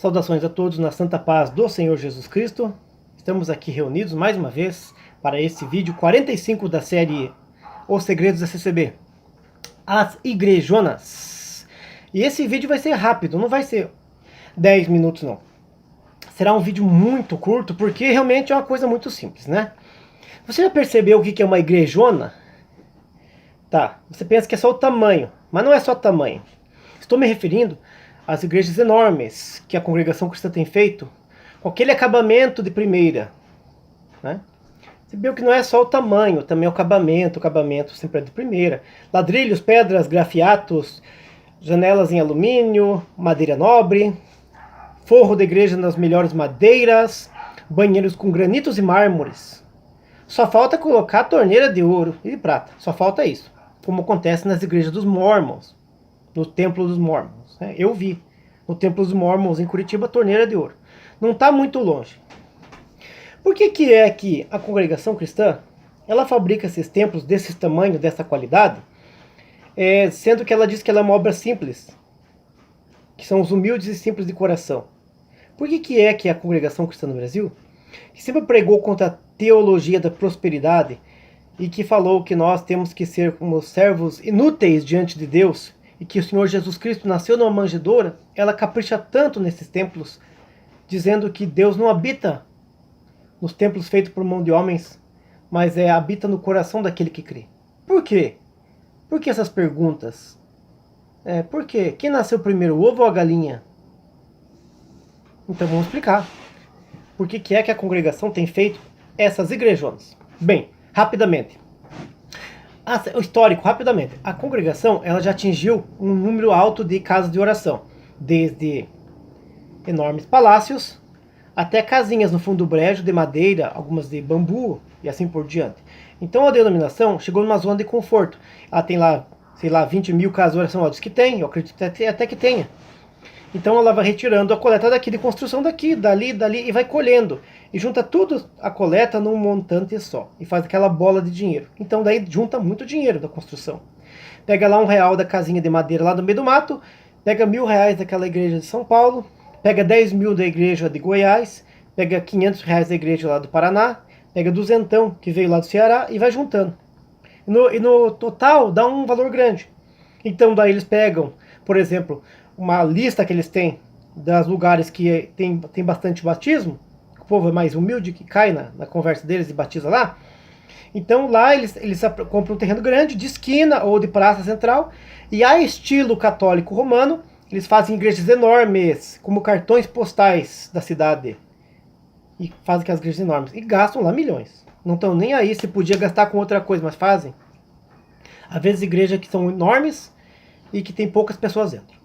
Saudações a todos na santa paz do Senhor Jesus Cristo. Estamos aqui reunidos mais uma vez para esse vídeo 45 da série Os Segredos da CCB, as Igrejonas. E esse vídeo vai ser rápido, não vai ser 10 minutos não. Será um vídeo muito curto porque realmente é uma coisa muito simples, né? Você já percebeu o que é uma igrejona? Tá, você pensa que é só o tamanho, mas não é só o tamanho. Estou me referindo às igrejas enormes que a congregação cristã tem feito, com aquele acabamento de primeira, né? Você viu que não é só o tamanho, também o acabamento sempre é de primeira. Ladrilhos, pedras, grafiatos, janelas em alumínio, madeira nobre, forro da igreja nas melhores madeiras, banheiros com granitos e mármores. Só falta colocar torneira de ouro e de prata, só falta isso, como acontece nas igrejas dos Mormons, no templo dos Mormons, né? Eu vi no templo dos Mormons em Curitiba torneira de ouro. Não está muito longe. Por que é que a congregação cristã ela fabrica esses templos desse tamanho, dessa qualidade, sendo que ela diz que ela é uma obra simples, que são os humildes e simples de coração? Por que é que a congregação cristã no Brasil, que sempre pregou contra a teologia da prosperidade e que falou que nós temos que ser como servos inúteis diante de Deus e que o Senhor Jesus Cristo nasceu numa manjedoura, ela capricha tanto nesses templos, dizendo que Deus não habita nos templos feitos por mão de homens, mas habita no coração daquele que crê? Por quê? Por que essas perguntas? Por quê? Quem nasceu primeiro, o ovo ou a galinha? Então vamos explicar. Por que é que a congregação tem feito essas igrejonas? Bem, rapidamente. O histórico, rapidamente. A congregação ela já atingiu um número alto de casas de oração, desde enormes palácios até casinhas no fundo do brejo de madeira, algumas de bambu e assim por diante. Então a denominação chegou numa zona de conforto. Ela tem lá, sei lá, 20 mil casas de oração. Ela diz que tem, eu acredito até que tenha. Então ela vai retirando a coleta daqui, de construção daqui, dali, e vai colhendo. E junta tudo a coleta num montante só. E faz aquela bola de dinheiro. Então daí junta muito dinheiro da construção. Pega lá R$1 da casinha de madeira lá no meio do mato. Pega R$1.000 daquela igreja de São Paulo. Pega 10 mil da igreja de Goiás. Pega R$500 da igreja lá do Paraná. Pega duzentão que veio lá do Ceará e vai juntando. E no total dá um valor grande. Então daí eles pegam, por exemplo, uma lista que eles têm dos lugares que tem bastante batismo, o povo é mais humilde, que cai na conversa deles e batiza lá. Então lá eles compram um terreno grande, de esquina ou de praça central, e a estilo católico romano, eles fazem igrejas enormes, como cartões postais da cidade. E fazem aquelas igrejas enormes, e gastam lá milhões. Não estão nem aí se podia gastar com outra coisa, mas fazem. Às vezes igrejas que são enormes e que tem poucas pessoas dentro.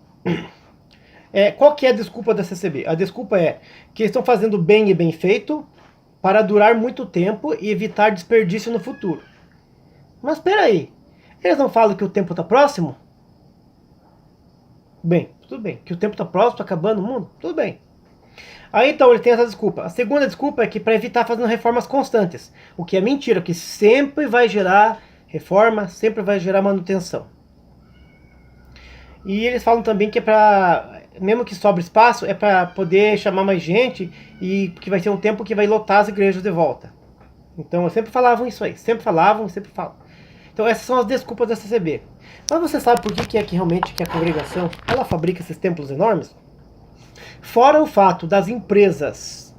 Qual que é a desculpa da CCB? A desculpa é que eles estão fazendo bem e bem feito para durar muito tempo e evitar desperdício no futuro. Mas espera aí, eles não falam que o tempo está próximo? Bem, tudo bem. Que o tempo está próximo, está acabando o mundo? Tudo bem. Aí então ele tem essa desculpa. A segunda desculpa é que para evitar fazendo reformas constantes. O que é mentira, que sempre vai gerar reforma, sempre vai gerar manutenção. E eles falam também que é para, mesmo que sobre espaço, é para poder chamar mais gente e que vai ser um tempo que vai lotar as igrejas de volta. Então, sempre falavam isso aí, sempre falavam, sempre falam. Então, essas são as desculpas da CCB. Mas você sabe por que é que realmente que a congregação, ela fabrica esses templos enormes? Fora o fato das empresas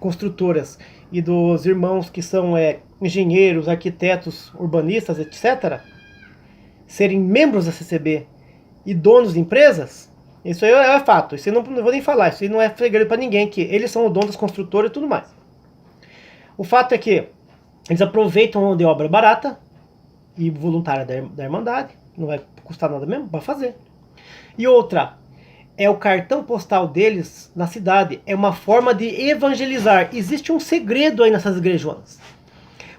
construtoras e dos irmãos que são engenheiros, arquitetos, urbanistas, etc., serem membros da CCB e donos de empresas, isso aí é fato, isso eu não vou nem falar, isso aí não é segredo para ninguém, que eles são o dono das construtoras e tudo mais. O fato é que eles aproveitam a mão de obra barata e voluntária da Irmandade, não vai custar nada mesmo, vai fazer. E outra, é o cartão postal deles na cidade, é uma forma de evangelizar. Existe um segredo aí nessas igrejonas.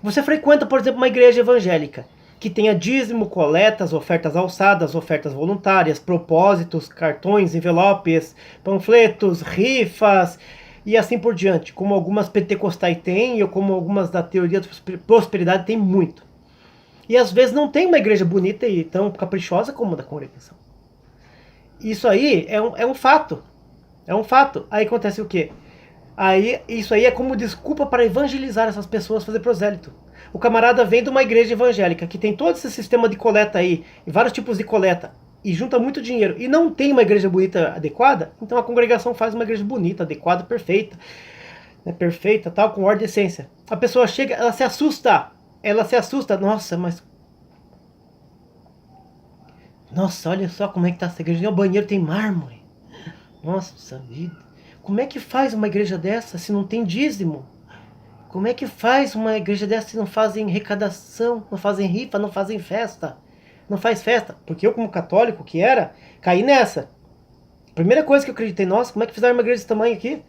Você frequenta, por exemplo, uma igreja evangélica, que tenha dízimo, coletas, ofertas alçadas, ofertas voluntárias, propósitos, cartões, envelopes, panfletos, rifas e assim por diante, como algumas pentecostais têm ou como algumas da teoria da prosperidade têm muito. E às vezes não tem uma igreja bonita e tão caprichosa como a da congregação. Isso aí é um fato. É um fato. Aí acontece o quê? Aí, isso aí é como desculpa para evangelizar essas pessoas, fazer prosélito. O camarada vem de uma igreja evangélica que tem todo esse sistema de coleta aí, e vários tipos de coleta, e junta muito dinheiro, e não tem uma igreja bonita adequada, então a congregação faz uma igreja bonita, adequada, perfeita, né, perfeita, tal, com ordem e essência. A pessoa chega, ela se assusta, nossa, mas... Nossa, olha só como é que tá essa igreja, o banheiro tem mármore. Nossa vida, como é que faz uma igreja dessa se não tem dízimo? Como é que faz uma igreja dessa se não fazem arrecadação, não fazem rifa, não fazem festa? Não faz festa. Porque eu, como católico que era, caí nessa. Primeira coisa que eu acreditei, nossa, como é que fizeram uma igreja desse tamanho aqui?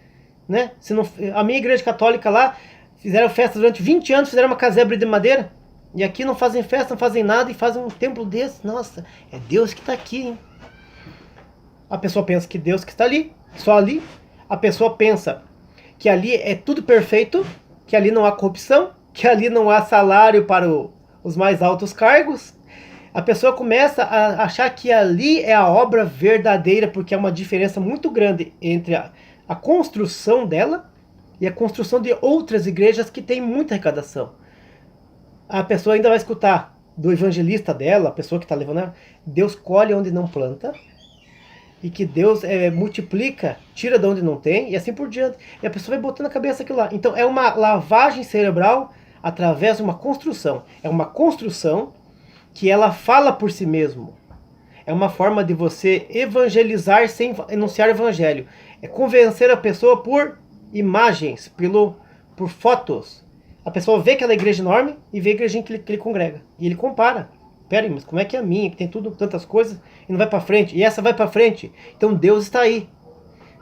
Né? Se não, a minha igreja católica lá, fizeram festa durante 20 anos, fizeram uma casebre de madeira. E aqui não fazem festa, não fazem nada e fazem um templo desse. Nossa, é Deus que está aqui, hein? A pessoa pensa que Deus que está ali, só ali. A pessoa pensa que ali é tudo perfeito, que ali não há corrupção, que ali não há salário para os mais altos cargos. A pessoa começa a achar que ali é a obra verdadeira, porque há uma diferença muito grande entre a construção dela e a construção de outras igrejas que têm muita arrecadação. A pessoa ainda vai escutar do evangelista dela, a pessoa que está levando ela, Deus colhe onde não planta, e que Deus multiplica, tira de onde não tem, e assim por diante. E a pessoa vai botando a cabeça aquilo lá. Então é uma lavagem cerebral através de uma construção. É uma construção que ela fala por si mesmo. É uma forma de você evangelizar sem enunciar evangelho. É convencer a pessoa por imagens, por fotos. A pessoa vê aquela igreja enorme e vê a igrejinha que ele congrega. E ele compara. Pera aí, mas como é que é a minha, que tem tudo, tantas coisas, e não vai para frente? E essa vai para frente. Então Deus está aí.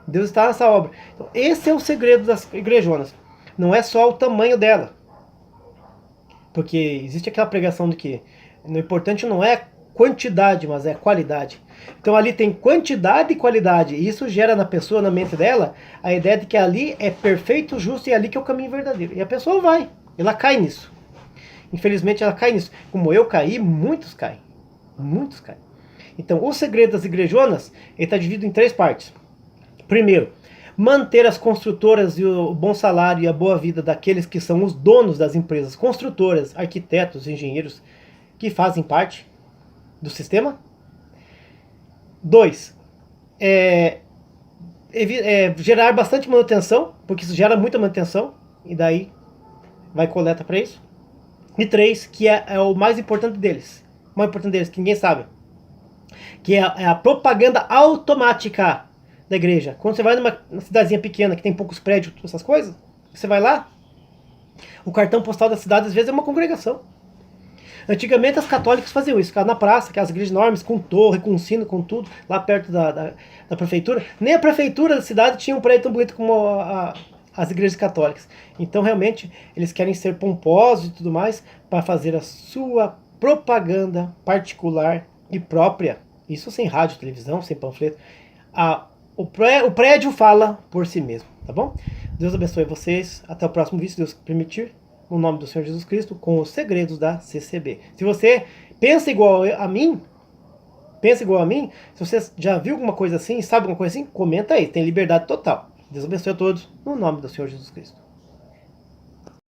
Deus está nessa obra. Então, esse é o segredo das igrejonas. Não é só o tamanho dela. Porque existe aquela pregação de que o importante não é quantidade, mas é qualidade. Então ali tem quantidade e qualidade. E isso gera na pessoa, na mente dela, a ideia de que ali é perfeito, justo e ali que é o caminho verdadeiro. E a pessoa vai. Ela cai nisso. Infelizmente ela cai nisso. Como eu caí, muitos caem. Muitos caem. Então o segredo das igrejonas está dividido em 3 partes. Primeiro, manter as construtoras e o bom salário e a boa vida daqueles que são os donos das empresas construtoras, arquitetos, engenheiros, que fazem parte do sistema. 2, gerar bastante manutenção, porque isso gera muita manutenção, e daí vai coleta para isso. E 3, que é o mais importante deles, o mais importante deles, que ninguém sabe, que é a propaganda automática da igreja. Quando você vai numa cidadezinha pequena que tem poucos prédios, essas coisas, você vai lá, o cartão postal da cidade às vezes é uma congregação. Antigamente as católicas faziam isso, ficavam na praça, aquelas igrejas enormes, com torre, com sino, com tudo, lá perto da prefeitura. Nem a prefeitura da cidade tinha um prédio tão bonito como as igrejas católicas. Então realmente eles querem ser pomposos e tudo mais para fazer a sua propaganda particular e própria. Isso sem rádio, televisão, sem panfleto. O prédio fala por si mesmo, tá bom? Deus abençoe vocês. Até o próximo vídeo, se Deus permitir. No nome do Senhor Jesus Cristo, com os segredos da CCB. Se você pensa igual a mim, se você já viu alguma coisa assim, sabe alguma coisa assim, comenta aí. Tem liberdade total. Deus abençoe a todos, no nome do Senhor Jesus Cristo.